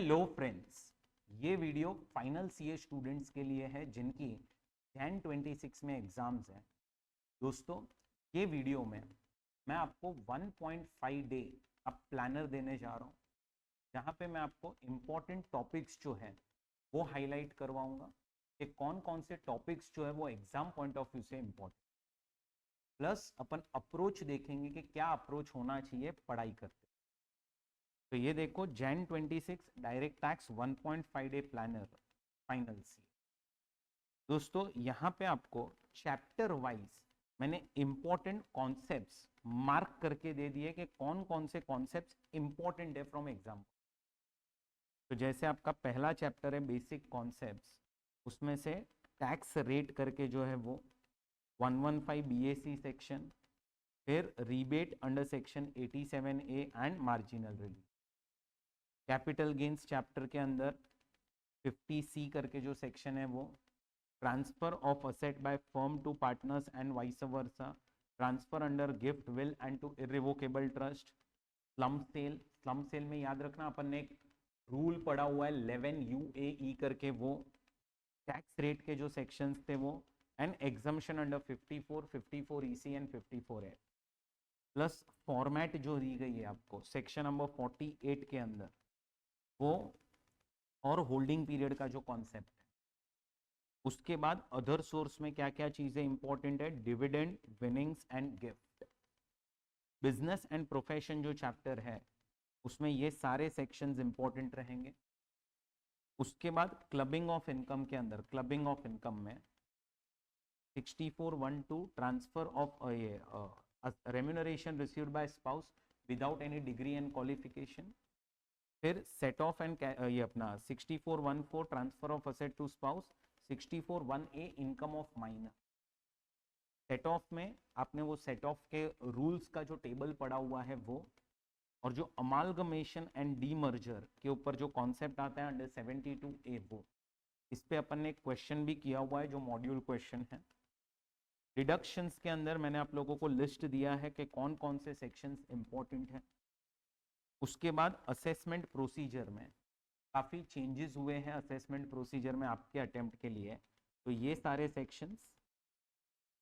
Hello friends, ये video final CA students के लिए है जिनकी जैन 26 में एग्जाम्स हैं। दोस्तों, ये वीडियो में मैं आपको 1.5 डे अब प्लानर देने जा रहा हूँ, जहाँ पे मैं आपको इम्पोर्टेंट टॉपिक्स जो है वो हाईलाइट करवाऊंगा कि कौन कौन से टॉपिक्स जो है वो एग्जाम पॉइंट ऑफ व्यू से इम्पोर्टेंट, प्लस अपन अप्रोच देखेंगे कि क्या अप्रोच होना चाहिए पढ़ाई करते। तो ये देखो, Jain 26 direct tax 1.5 day planner final सी। दोस्तों, यहाँ पे आपको चैप्टर वाइज मैंने इंपॉर्टेंट कॉन्सेप्ट्स मार्क करके दे दिए कि कौन कौन से कॉन्सेप्ट्स इंपॉर्टेंट है फ्रॉम एग्जाम। तो जैसे आपका पहला चैप्टर है बेसिक कॉन्सेप्ट्स, उसमें से टैक्स रेट करके जो है वो 115 बीएसी सेक्शन, फिर rebate under section 87A and marginal relief. Capital gains chapter के अंदर 50C करके जो सेक्शन है वो transfer of asset by firm to partners and vice versa, transfer under gift will and to irrevocable trust, slump sale में याद रखना अपन ने एक रूल पढ़ा हुआ है 11 UAE करके, वो टैक्स रेट के जो सेक्शंस थे वो, and exemption under 54 EC and 54A, plus format जो दी गई है आपको सेक्शन नंबर 48 के अंदर वो, और होल्डिंग पीरियड का जो कॉन्सेप्ट है। उसके बाद अदर सोर्स में क्या क्या चीजें इंपॉर्टेंट है, dividend, winnings and gift. Business and profession जो चैप्टर है उसमें ये सारे सेक्शंस इंपॉर्टेंट रहेंगे। उसके बाद क्लबिंग ऑफ इनकम के अंदर, क्लबिंग ऑफ इनकम में 6412 transfer of remuneration received by spouse without any degree and qualification, फिर सेट ऑफ एंड ये अपना 6414 transfer of asset to spouse, 6418 income of minor. Set off में आपने वो सेट ऑफ के रूल्स का जो टेबल पड़ा हुआ है वो, और जो अमालगमेशन एंड डीमर्जर के ऊपर जो कॉन्सेप्ट आता है अंडर 72A वो, इस पे अपन ने क्वेश्चन भी किया हुआ है जो मॉड्यूल क्वेश्चन है। डिडक्शंस के अंदर मैंने आप लोगों को लिस्ट दिया है कि कौन कौन से सेक्शंस इंपॉर्टेंट हैं। उसके बाद असेसमेंट प्रोसीजर में काफ़ी चेंजेस हुए हैं, असेसमेंट प्रोसीजर में आपके अटेम्प्ट के लिए, तो ये सारे सेक्शंस।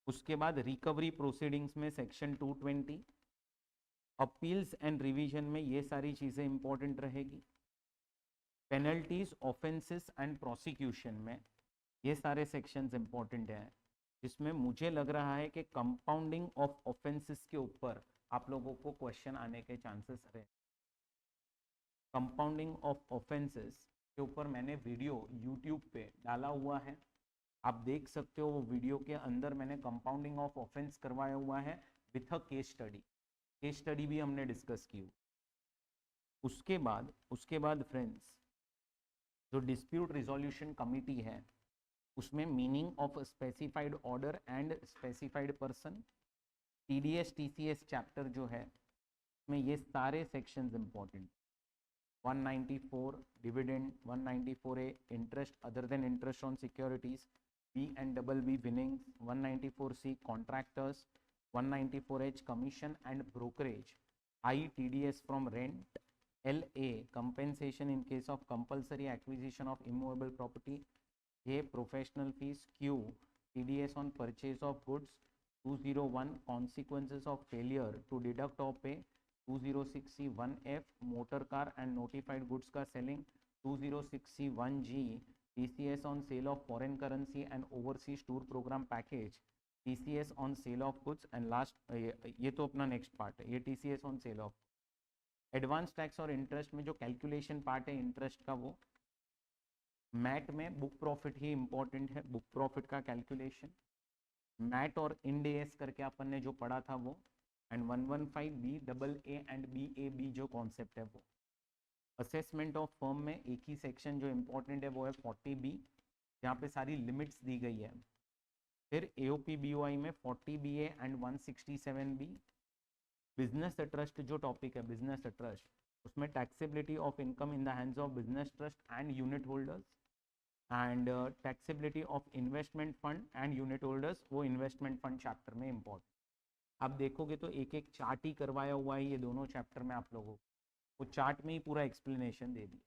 उसके बाद रिकवरी प्रोसीडिंग्स में सेक्शन 220, अपील्स एंड रिवीजन में ये सारी चीज़ें इंपॉर्टेंट रहेगी। पेनल्टीज, ऑफेंसेस एंड प्रोसिक्यूशन में ये सारे सेक्शंस इंपॉर्टेंट हैं, जिसमें मुझे लग रहा है कि कंपाउंडिंग ऑफ ऑफेंसेस के ऊपर आप लोगों को क्वेश्चन आने के चांसेस रहे। कंपाउंडिंग ऑफ ऑफेंसेस के ऊपर मैंने वीडियो यूट्यूब पे डाला हुआ है, आप देख सकते हो। वो वीडियो के अंदर मैंने कंपाउंडिंग ऑफ ऑफेंस करवाया हुआ है with a case study, case study भी हमने डिस्कस की। उसके बाद फ्रेंड्स, जो डिस्प्यूट रिजोल्यूशन कमिटी है उसमें meaning of specified order and specified person, TDS TCS chapter जो है में ये सारे sections important. 194 dividend, 194A interest other than interest on securities, B and BB winnings, 194C contractors, 194H commission and brokerage, I TDS from rent, LA compensation in case of compulsory acquisition of immovable property, J professional fees, Q TDS on purchase of goods, 201 consequences of failure to deduct or pay, 206C 1F motor car and notified goods का selling, 206C 1G TCS on sale of foreign currency and overseas tour program package, TCS on sale of goods, and last ये तो अपना next part है, ये TCS on sale of advance tax और interest में जो calculation part है interest का, वो मैट में बुक प्रॉफिट ही इंपॉर्टेंट है, बुक प्रॉफिट का कैलकुलेशन, मैट और इंडेस करके अपन ने जो पढ़ा था वो, एंड 115 BAA एंड BAB जो कॉन्सेप्ट है वो। असेसमेंट ऑफ फर्म में एक ही सेक्शन जो इंपॉर्टेंट है वो है 40B, जहाँ पे सारी लिमिट्स दी गई है। फिर AOP BOI में 40BA and 167B। Business trust जो टॉपिक है, बिजनेस ट्रस्ट, उसमें taxability of income in the hands of business trust and unit holders, and taxability of investment fund and unit holders, वो investment fund chapter में important. आप देखोगे तो एक एक चार्ट ही करवाया हुआ है ये दोनों चैप्टर में आप लोगों को, वो चार्ट में ही पूरा एक्सप्लेनेशन दे दिया।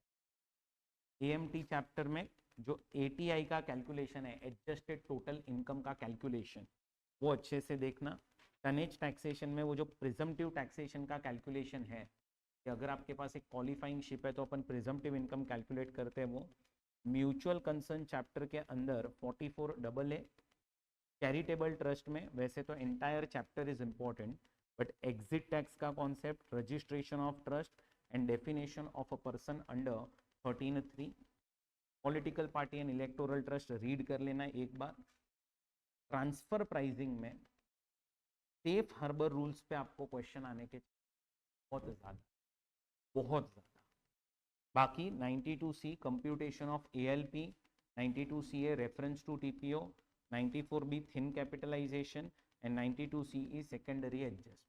AMT चैप्टर में जो ATI का कैलकुलेशन है, एडजस्टेड टोटल इनकम का कैलकुलेशन, वो अच्छे से देखना। टनेज टैक्सेशन में वो जो प्रिजम्पटिव टैक्सेशन का कैलकुलेशन है कि अगर आपके पास एक क्वालिफाइंग शिप है तो अपन प्रिजम्पटिव इनकम कैलकुलेट करते हैं, वो म्यूचुअल कंसर्न चैप्टर के अंदर 44AA चैरिटेबल ट्रस्ट में, वैसे तो entire chapter is important, but exit tax का concept, registration of trust and definition of a person under 13(3), political party and electoral trust read कर लेना एक बार। ट्रांसफर प्राइसिंग में सेफ हार्बर रूल्स पे आपको क्वेश्चन आने के बहुत ज्यादा, बहुत ज्यादा। बाकी 92C computation of ALP, 92CA reference to TPO, 94B thin capitalisation and 92CE secondary adjust.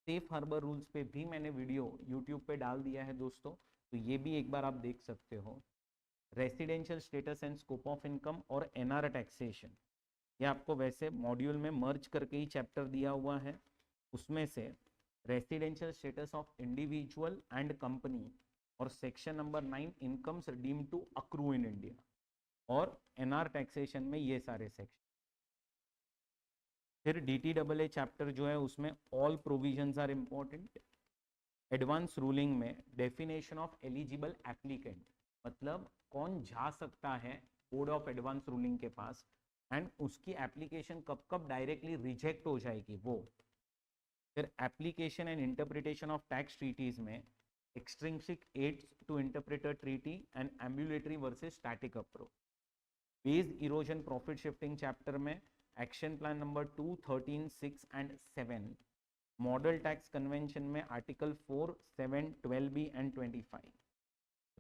Safe harbour rules पे भी मैंने वीडियो यूट्यूब पे डाल दिया है दोस्तों, तो ये भी एक बार आप देख सकते हो। Residential status and scope of income और NR टैक्सेशन, ये आपको वैसे मॉड्यूल में मर्ज करके ही चैप्टर दिया हुआ है। उसमें से residential status of individual and company और section number 9 incomes deemed to accrue in India, और NR टैक्सेशन में ये सारे सेक्शन। फिर DTAA चैप्टर जो है उसमें all provisions are important. Advance ruling में डेफिनेशन ऑफ एलिजिबल एप्लीकेंट, मतलब कौन जा सकता है बोर्ड ऑफ एडवांस रूलिंग के पास, एंड उसकी एप्लीकेशन कब कब डायरेक्टली रिजेक्ट हो जाएगी वो। फिर application and interpretation of tax treaties में extrinsic aids to interpreter treaty and ambulatory versus static approach. Base erosion profit shifting chapter में action plan number 2, 13, 6 and 7। Model tax convention में article 4, 7, 12B and 25।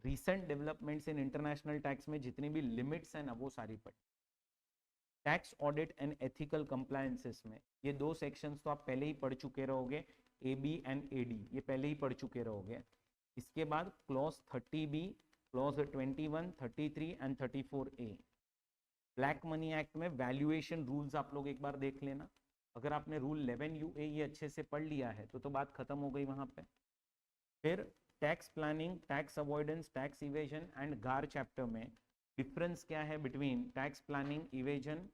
Recent developments in international tax में जितनी भी limits हैं ना वो सारी पढ़ी। Tax audit and ethical compliances में ये दो सेक्शंस तो आप पहले ही पढ़ चुके रहोगे, AB एंड AD, ये पहले ही पढ़ चुके रहोगे। इसके बाद clause 30B, clause 21, 33 and 34A। Black money act में वैल्यूएशन रूल्स आप लोग एक बार देख लेना। अगर आपने रूल 11UA ये अच्छे से पढ़ लिया है तो बात खत्म हो गई वहां पे। फिर tax planning, tax avoidance, tax evasion and GAAR chapter में डिफरेंस क्या है between tax planning, evasion,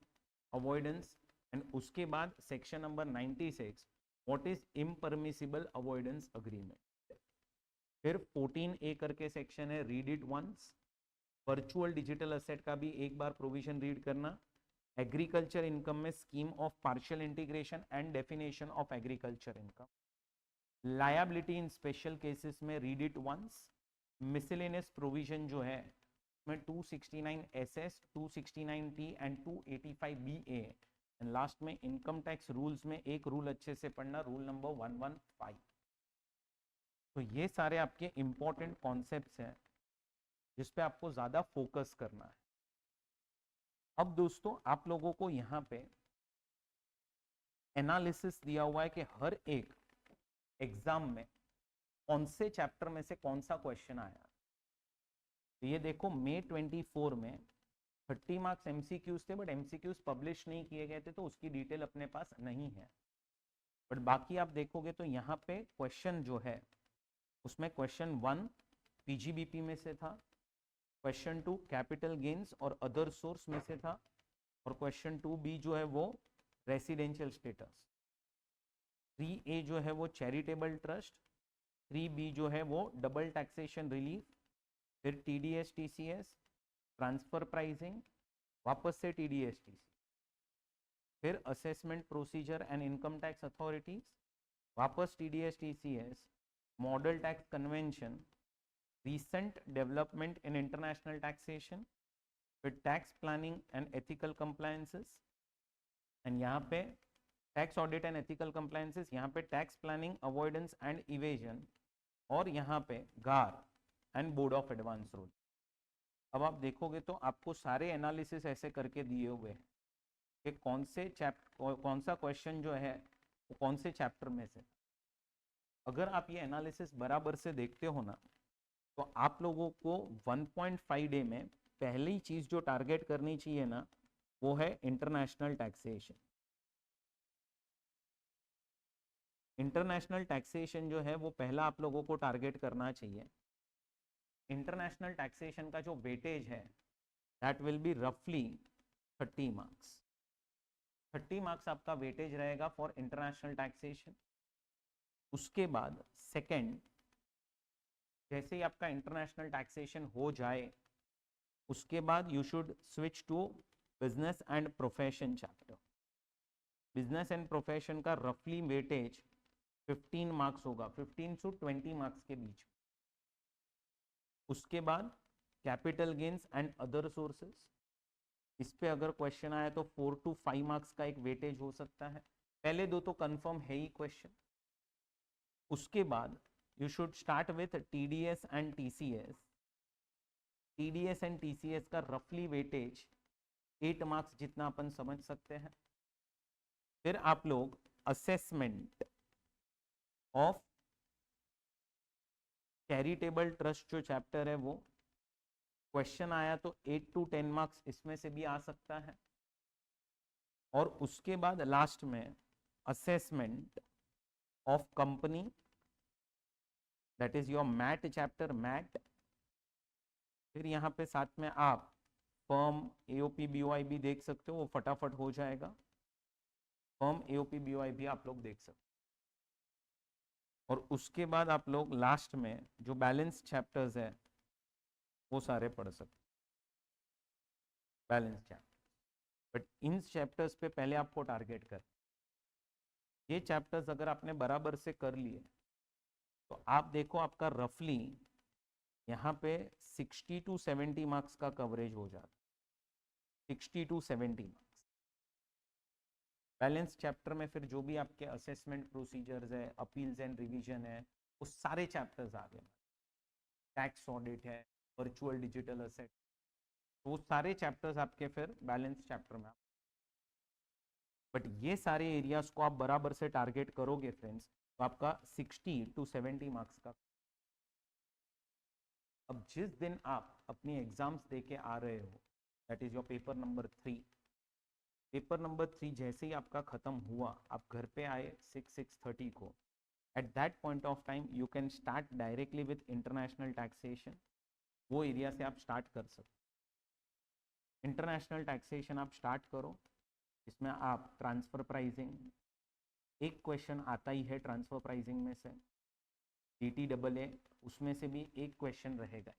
avoidance, and उसके बाद section number 96 what is impermissible avoidance agreement. फिर 14A करके सेक्शन है, read it once. Virtual digital asset का भी एक बार प्रोविजन रीड करना। एग्रीकल्चर इनकम में scheme of partial integration and definition of agriculture income. Liability in special cases में read it once. Miscellaneous provision जो है में 269SS, 269T and 285BA। And last में इनकम टैक्स रूल्स में एक rule अच्छे से पढ़ना, रूल नंबर 115। तो ये सारे आपके इंपॉर्टेंट कॉन्सेप्ट्स हैं जिस पे आपको ज्यादा फोकस करना है। अब दोस्तों आप लोगों को यहाँ पे एनालिसिस दिया हुआ है कि हर एक एग्जाम में कौन से चैप्टर में से कौन सा क्वेश्चन आया। तो ये देखो May 24 में 30 मार्क्स MCQs थे, बट MCQs पब्लिश नहीं किए गए थे तो उसकी डिटेल अपने पास नहीं है। बट बाकी आप देखोगे तो यहाँ पे क्वेश्चन जो है उसमें क्वेश्चन 1 PGBP में से था, क्वेश्चन 2 कैपिटल गेन्स और अदर सोर्स में से था, और क्वेश्चन 2B जो है वो रेसिडेंशियल स्टेटस, 3A जो है वो चैरिटेबल ट्रस्ट, 3B जो है वो डबल टैक्सेशन रिलीफ, फिर TDS TCS, ट्रांसफर प्राइसिंग, वापस से TDS TCS, फिर assessment procedure and income tax authorities, वापस TDS TCS, model tax convention, recent development in international taxation, with tax planning and ethical compliances, and यहाँ पे tax audit and ethical compliances, यहाँ पे tax planning, avoidance and evasion, और यहाँ पे GAR and board of advance rule। अब आप देखोगे तो आपको सारे एनालिसिस ऐसे करके दिए हुए हैं कि कौन सा क्वेश्चन जो है वो कौन से चैप्टर में से। अगर आप ये एनालिसिस बराबर से देखते हो ना तो आप लोगों को 1.5 डे में पहली चीज जो टारगेट करनी चाहिए ना वो है इंटरनेशनल टैक्सेशन। इंटरनेशनल टैक्सेशन जो है वो पहला आप लोगों को टारगेट करना चाहिए। इंटरनेशनल टैक्सेशन का जो वेटेज है दैट विल बी रफली 30 मार्क्स। 30 मार्क्स आपका वेटेज रहेगा फॉर इंटरनेशनल टैक्सेशन। उसके बाद सेकंड, जैसे ही आपका इंटरनेशनल टैक्सेशन हो जाए उसके बाद you should switch to business and profession chapter. Business and profession का रफली वेटेज 15 मार्क्स होगा, 15 से 20 मार्क्स के बीच। उसके बाद capital gains and other sources, इस पे अगर क्वेश्चन आया तो 4 to 5 मार्क्स का एक वेटेज हो सकता है। पहले दो तो कंफर्म है ही क्वेश्चन। उसके बाद you should start with TDS and TCS. TDS and TCS का रफली वेटेज 8 मार्क्स जितना अपन समझ सकते हैं। फिर आप लोग असेसमेंट ऑफ चैरिटेबल ट्रस्ट जो चैप्टर है वो क्वेश्चन आया तो 8 to 10 मार्क्स इसमें से भी आ सकता है। और उसके बाद लास्ट में assessment of company, that is your MAT chapter, MAT. फिर यहाँ पे साथ में आप फर्म एओपी बीओआई भी देख सकते हो, वो फटाफट हो जाएगा। फर्म एओपी बीओआई भी आप लोग देख सकते हो। और उसके बाद आप लोग लास्ट में जो बैलेंस चैप्टर्स है वो सारे पढ़ सकते, balance chapter. But in chapters पे पहले आपको टारगेट कर, ये चैप्टर्स अगर आपने बराबर से कर लिए तो आप देखो आपका रफली यहाँ पे 60 to 70 मार्क्स का कवरेज हो जाता, 60 to 70 मार्क्स। बैलेंस चैप्टर में फिर जो भी आपके असेसमेंट प्रोसीजर्स है, अपील्स एंड रिवीजन है, वो सारे चैप्टर्स आ गए। टैक्स ऑडिट है, वर्चुअल डिजिटल असेट, तो वो सारे चैप्टर्स आपके फिर बैलेंस चैप्टर में। बट ये सारे एरियाज को आप बराबर से टारगेट करोगे फ्रेंड्स तो आपका 60 to 70 मार्क्स का। अब जिस दिन आप अपनी एग्जाम्स दे के आ रहे हो, that is your paper number 3, paper number 3 जैसे ही आपका खत्म हुआ, आप घर पे आए 6:30 को, at that point of time you can start directly with international taxation. वो एरिया से आप स्टार्ट कर सकते। इंटरनेशनल टैक्सेशन आप स्टार्ट करो, इसमें आप ट्रांसफर प्राइसिंग, एक क्वेश्चन आता ही है ट्रांसफर प्राइसिंग में से, DTAA उसमें से भी एक क्वेश्चन रहेगा।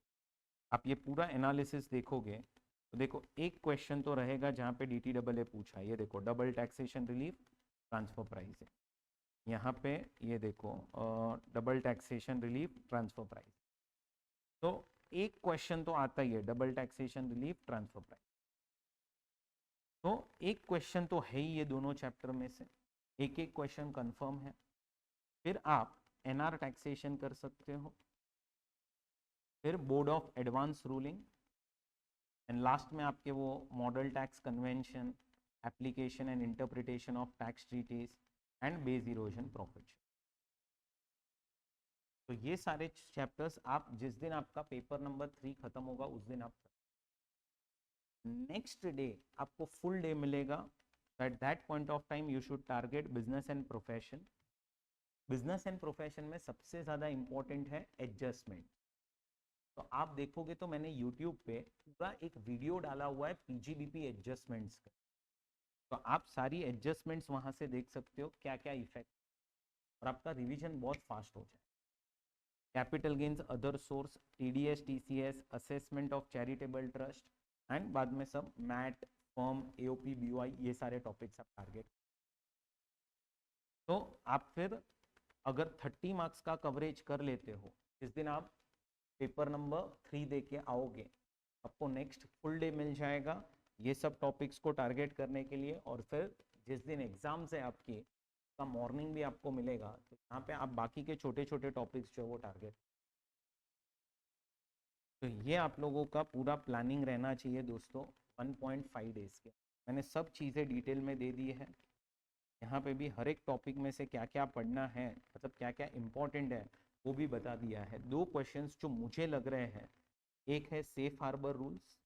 आप ये पूरा एनालिसिस देखोगे तो देखो एक क्वेश्चन तो रहेगा जहाँ पे DTAA पूछा है, ये देखो double taxation relief transfer pricing, यहाँ पे ये देखो double taxation relief transfer price. तो एक क्वेश्चन तो आता ही है double taxation relief transfer price, तो एक क्वेश्चन तो है ही ये दोनों चैप्टर में से, एक एक क्वेश्चन कंफर्म है। फिर आप NR टैक्सेशन कर सकते हो, फिर board of advance ruling, and last में आपके वो model tax convention, application and interpretation of tax treaties and base erosion profit. तो ये सारे चैप्टर्स आप जिस दिन आपका पेपर नंबर 3 खत्म होगा उस दिन आप, नेक्स्ट डे आपको फुल डे मिलेगा। At that point of time you should target business and profession. Business and profession में सबसे ज़्यादा इंपॉर्टेंट है एडजस्टमेंट। तो आप देखोगे तो मैंने यूट्यूब पे पूरा एक वीडियो डाला हुआ है PGBP एडजस्टमेंट्स का, तो आप सारी एडजस्टमेंट्स वहाँ से देख सकते हो क्या क्या इफेक्ट, और आपका रिवीजन बहुत फास्ट हो जाए। Capital gains, other source, TDS TCS, assessment of charitable trust, and बाद में सब मैट, फर्म, AOP BOI, ये सारे टॉपिक्स आप टारगेट। तो आप फिर अगर 30 मार्क्स का कवरेज कर लेते हो, जिस दिन आप पेपर नंबर 3 दे के आओगे आपको नेक्स्ट फुल डे मिल जाएगा ये सब टॉपिक्स को टारगेट करने के लिए। और फिर जिस दिन एग्जाम्स है आपकी का मॉर्निंग भी आपको मिलेगा, तो यहाँ पे आप बाकी के छोटे छोटे टॉपिक्स जो है वो टारगेट। तो ये आप लोगों का पूरा प्लानिंग रहना चाहिए दोस्तों 1.5 डेज के। मैंने सब चीज़ें डिटेल में दे दी है, यहाँ पे भी हर एक टॉपिक में से क्या क्या पढ़ना है, मतलब क्या क्या इम्पोर्टेंट है वो भी बता दिया है। दो क्वेश्चंस जो मुझे लग रहे हैं, एक है सेफ हार्बर रूल्स,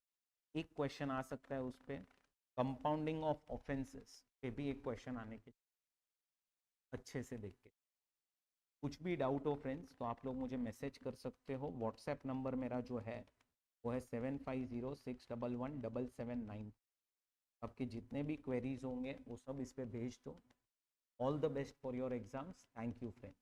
एक क्वेश्चन आ सकता है उस पर, कंपाउंडिंग ऑफ ऑफेंसेस पे भी एक क्वेश्चन आने के, अच्छे से देख के कुछ भी डाउट हो फ्रेंड्स तो आप लोग मुझे मैसेज कर सकते हो। व्हाट्सएप नंबर मेरा जो है वो है 7506117779। आपके जितने भी क्वेरीज होंगे वो सब इस पे भेज दो। All the best for your exams. Thank you friend.